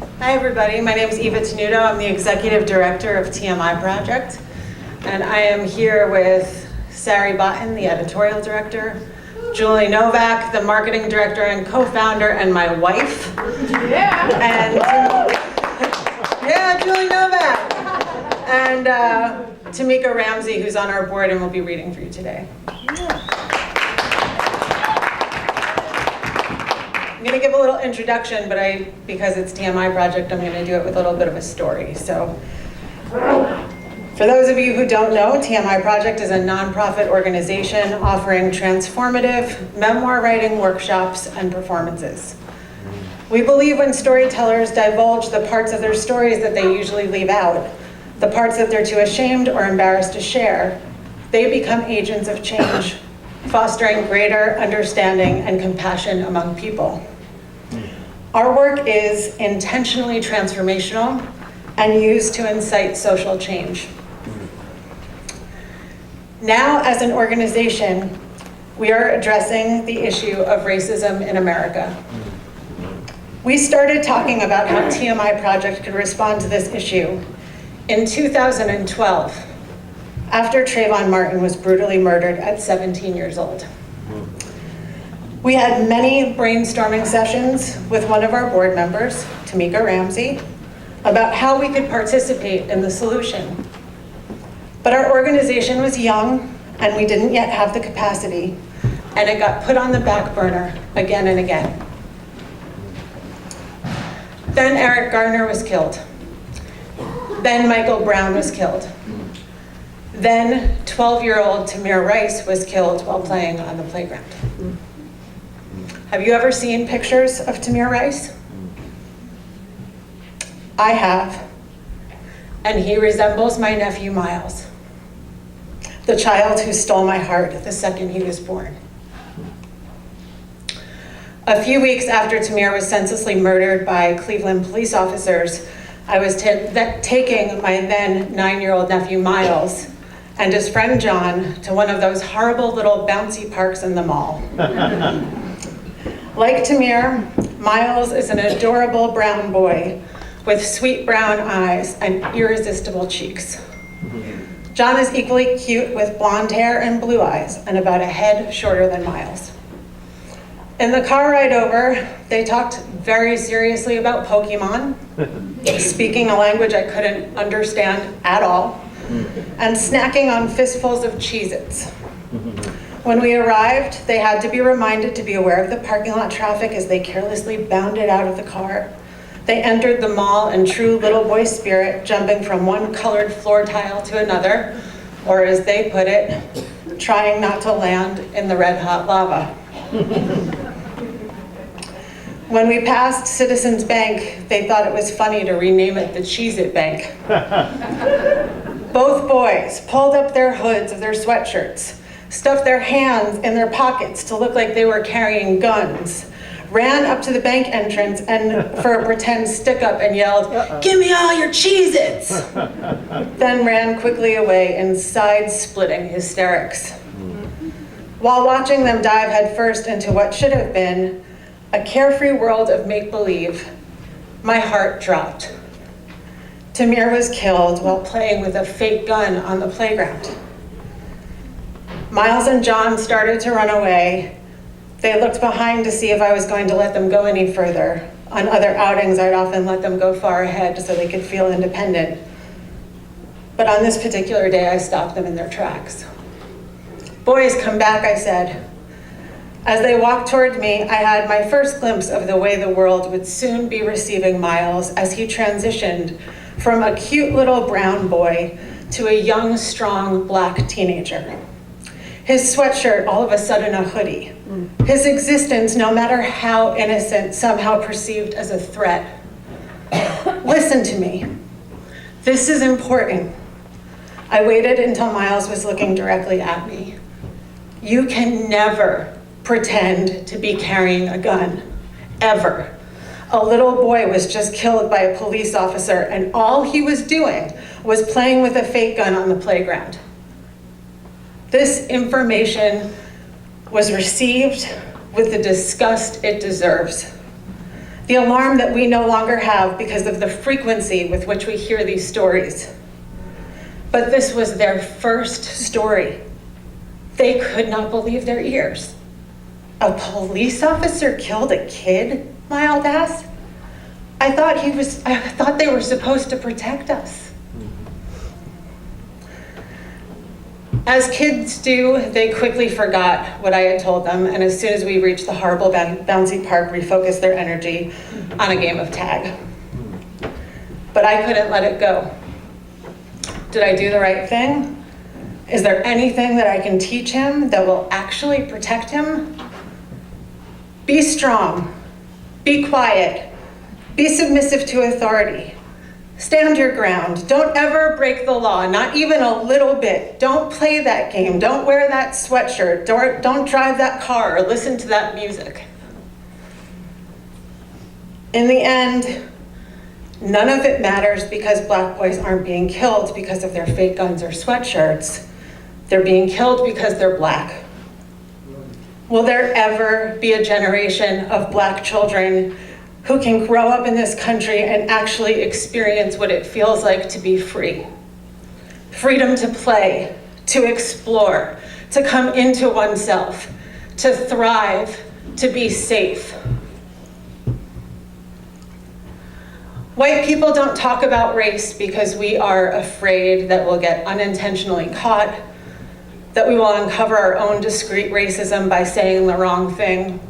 Hi everybody, my name is Tenuto. I'm the Executive Director of TMI Project. And I am here with Sari Botten, the Editorial Director, Julie Novak, the Marketing Director and co-founder, and my wife. Yeah! And yeah, Julie Novak! And Tameka Ramsey, who's on our board and will be reading for you today. I'm going to give a little introduction, but because it's TMI Project, I'm going to do it with a little bit of a story. So, for those of you who don't know, TMI Project is a nonprofit organization offering transformative memoir writing workshops and performances. We believe when storytellers divulge the parts of their stories that they usually leave out, the parts that they're too ashamed or embarrassed to share, they become agents of change, fostering greater understanding and compassion among people. Our work is intentionally transformational and used to incite social change. Now, as an organization, we are addressing the issue of racism in America. We started talking about how TMI Project could respond to this issue in 2012, after Trayvon Martin was brutally murdered at 17 years old. We had many brainstorming sessions with one of our board members, Tameka Ramsey, about how we could participate in the solution. But our organization was young and we didn't yet have the capacity, and it got put on the back burner again and again. Then Eric Garner was killed. Then Michael Brown was killed. Then 12-year-old Tamir Rice was killed while playing on the playground. Have you ever seen pictures of Tamir Rice? I have, and he resembles my nephew Miles, the child who stole my heart the second he was born. A few weeks after Tamir was senselessly murdered by Cleveland police officers, I was taking my then 9-year-old nephew Miles and his friend John to one of those horrible little bouncy parks in the mall. Like Tamir, Miles is an adorable brown boy with sweet brown eyes and irresistible cheeks. John is equally cute with blonde hair and blue eyes and about a head shorter than Miles. In the car ride over, they talked very seriously about Pokemon, speaking a language I couldn't understand at all, and snacking on fistfuls of Cheez-Its. When we arrived, they had to be reminded to be aware of the parking lot traffic as they carelessly bounded out of the car. They entered the mall in true little boy spirit, jumping from one colored floor tile to another, or as they put it, trying not to land in the red hot lava. When we passed Citizens Bank, they thought it was funny to rename it the Cheez-It Bank. Both boys pulled up their hoods of their sweatshirts, stuffed their hands in their pockets to look like they were carrying guns, ran up to the bank entrance and for a pretend stick-up and yelled, "Give me all your Cheez-Its!" Then ran quickly away in side-splitting hysterics. While watching them dive headfirst into what should have been a carefree world of make-believe, my heart dropped. Tamir was killed while playing with a fake gun on the playground. Miles and John started to run away. They looked behind to see if I was going to let them go any further. On other outings, I'd often let them go far ahead so they could feel independent. But on this particular day, I stopped them in their tracks. "Boys, come back," I said. As they walked toward me, I had my first glimpse of the way the world would soon be receiving Miles as he transitioned from a cute little brown boy to a young, strong black teenager. His sweatshirt all of a sudden a hoodie. His existence, no matter how innocent, somehow perceived as a threat. Listen to me. This is important. I waited until Miles was looking directly at me. You can never pretend to be carrying a gun, ever. A little boy was just killed by a police officer and all he was doing was playing with a fake gun on the playground. This information was received with the disgust it deserves. The alarm that we no longer have because of the frequency with which we hear these stories. But this was their first story. They could not believe their ears. A police officer killed a kid, Mild asked. I thought they were supposed to protect us. As kids do, they quickly forgot what I had told them, and as soon as we reached the horrible bouncy park, refocused their energy on a game of tag. But I couldn't let it go. Did I do the right thing? Is there anything that I can teach him that will actually protect him? Be strong, be quiet, be submissive to authority. Stand your ground. Don't ever break the law, not even a little bit. Don't play that game. Don't wear that sweatshirt. Don't drive that car or listen to that music. In the end, none of it matters because Black boys aren't being killed because of their fake guns or sweatshirts. They're being killed because they're Black. Will there ever be a generation of Black children who can grow up in this country and actually experience what it feels like to be free? Freedom to play, to explore, to come into oneself, to thrive, to be safe. White people don't talk about race because we are afraid that we'll get unintentionally caught, that we will uncover our own discrete racism by saying the wrong thing,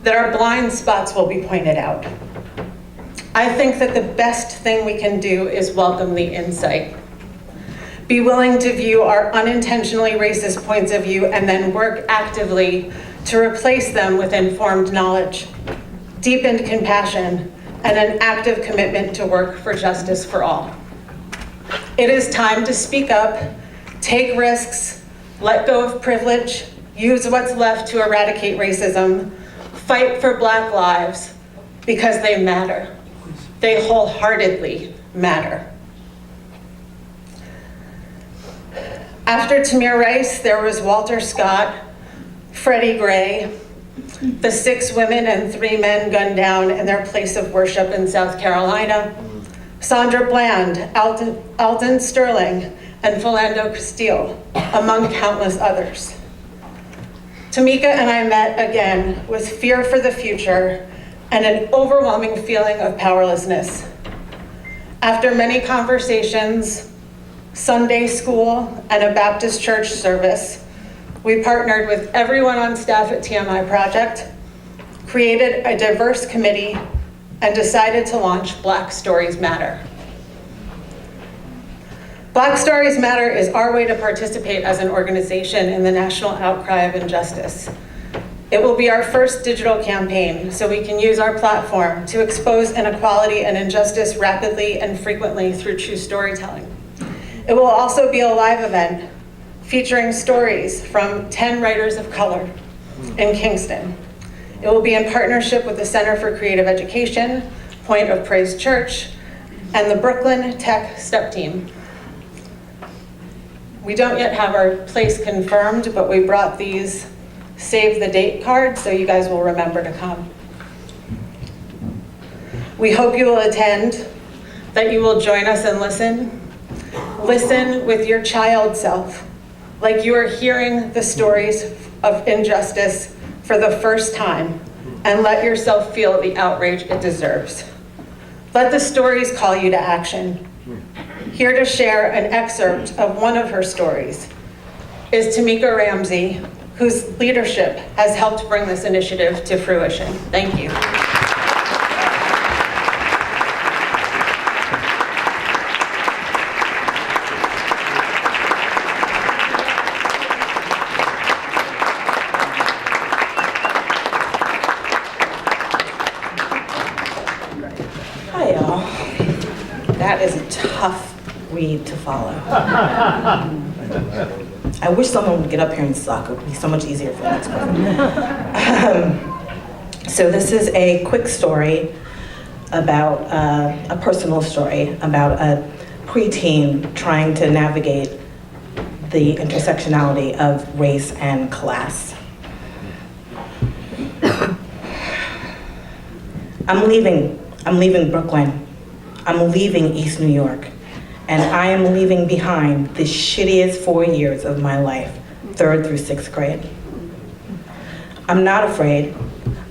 that our blind spots will be pointed out. I think that the best thing we can do is welcome the insight. Be willing to view our unintentionally racist points of view and then work actively to replace them with informed knowledge, deepened compassion, and an active commitment to work for justice for all. It is time to speak up, take risks, let go of privilege, use what's left to eradicate racism, fight for Black lives because they matter. They wholeheartedly matter. After Tamir Rice, there was Walter Scott, Freddie Gray, the 6 women and 3 men gunned down in their place of worship in South Carolina, Sandra Bland, Alden Sterling, and Philando Castile, among countless others. Tameka and I met again with fear for the future and an overwhelming feeling of powerlessness. After many conversations, Sunday school, and a Baptist church service, we partnered with everyone on staff at TMI Project, created a diverse committee, and decided to launch Black Stories Matter. Black Stories Matter is our way to participate as an organization in the national outcry of injustice. It will be our first digital campaign, so we can use our platform to expose inequality and injustice rapidly and frequently through true storytelling. It will also be a live event featuring stories from 10 writers of color in Kingston. It will be in partnership with the Center for Creative Education, Point of Praise Church, and the Brooklyn Tech Step Team. We don't yet have our place confirmed, but we brought these save the date cards so you guys will remember to come. We hope you will attend, that you will join us and listen. Listen with your child self, like you are hearing the stories of injustice for the first time, and let yourself feel the outrage it deserves. Let the stories call you to action. Here to share an excerpt of one of her stories is Tameka Ramsey, whose leadership has helped bring this initiative to fruition. Thank you. Hi, y'all. That is a tough read to follow. I wish someone would get up here and suck. It would be so much easier for the next person. So this is a quick story about a personal story about a preteen trying to navigate the intersectionality of race and class. I'm leaving Brooklyn. I'm leaving East New York. And I am leaving behind the shittiest 4 years of my life, 3rd through 6th grade. I'm not afraid.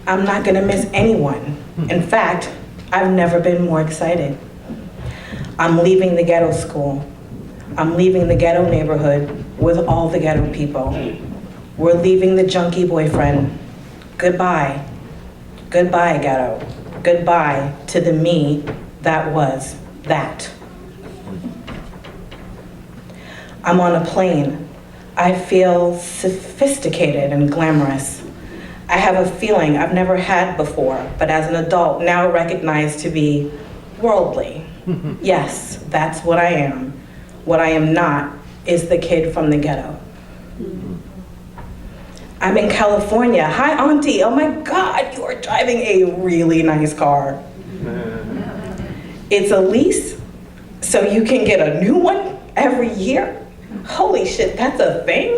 I'm not gonna miss anyone. In fact, I've never been more excited. I'm leaving the ghetto school. I'm leaving the ghetto neighborhood with all the ghetto people. We're leaving the junkie boyfriend. Goodbye. Goodbye, ghetto. Goodbye to the me that was that. I'm on a plane. I feel sophisticated and glamorous. I have a feeling I've never had before, but as an adult now recognized to be worldly. Yes, that's what I am. What I am not is the kid from the ghetto. I'm in California. Hi, Auntie. Oh my God, you are driving a really nice car. It's a lease, so you can get a new one every year? Holy shit, that's a thing?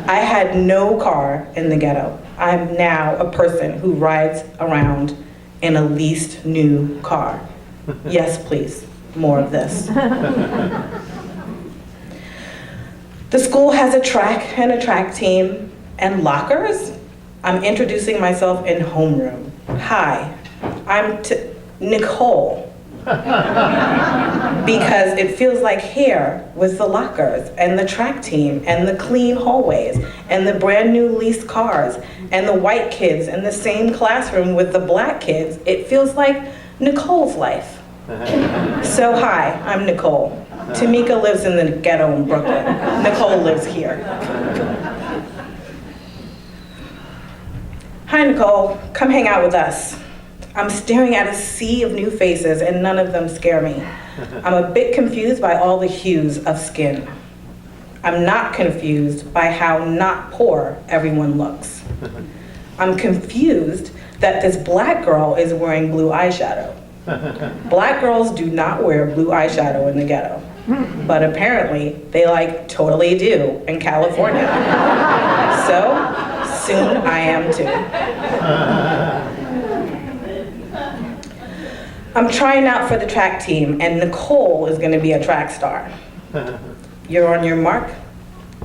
I had no car in the ghetto. I'm now a person who rides around in a leased new car. Yes, please, more of this. The school has a track and a track team and lockers. I'm introducing myself in homeroom. Hi, I'm Nicole. Because it feels like here with the lockers and the track team and the clean hallways and the brand new leased cars and the white kids in the same classroom with the black kids, it feels like Nicole's life. So hi, I'm Nicole. Tameka lives in the ghetto in Brooklyn. Nicole lives here. Hi, Nicole, come hang out with us. I'm staring at a sea of new faces and none of them scare me. I'm a bit confused by all the hues of skin. I'm not confused by how not poor everyone looks. I'm confused that this black girl is wearing blue eyeshadow. Black girls do not wear blue eyeshadow in the ghetto, but apparently they like totally do in California. So soon I am too. I'm trying out for the track team, and Nicole is gonna be a track star. You're on your mark,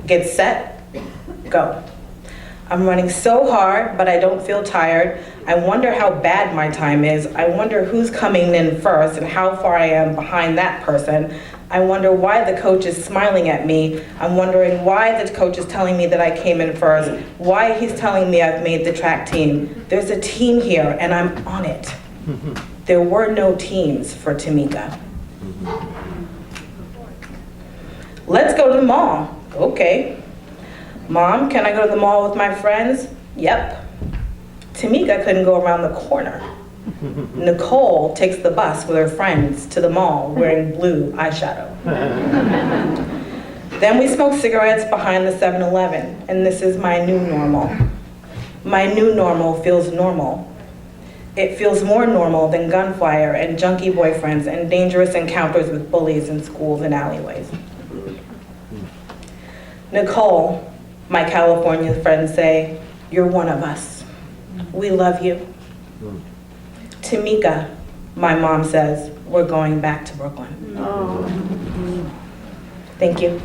get set, go. I'm running so hard, but I don't feel tired. I wonder how bad my time is. I wonder who's coming in first and how far I am behind that person. I wonder why the coach is smiling at me. I'm wondering why the coach is telling me that I came in first, why he's telling me I've made the track team. There's a team here, and I'm on it. There were no teams for Tameka. Let's go to the mall. Okay. Mom, can I go to the mall with my friends? Yep. Tameka couldn't go around the corner. Nicole takes the bus with her friends to the mall wearing blue eyeshadow. Then we smoke cigarettes behind the 7-Eleven, and this is my new normal. My new normal feels normal. It feels more normal than gunfire and junkie boyfriends and dangerous encounters with bullies in schools and alleyways. Nicole, my California friends say, you're one of us. We love you. Tameka, my mom says, we're going back to Brooklyn. Thank you.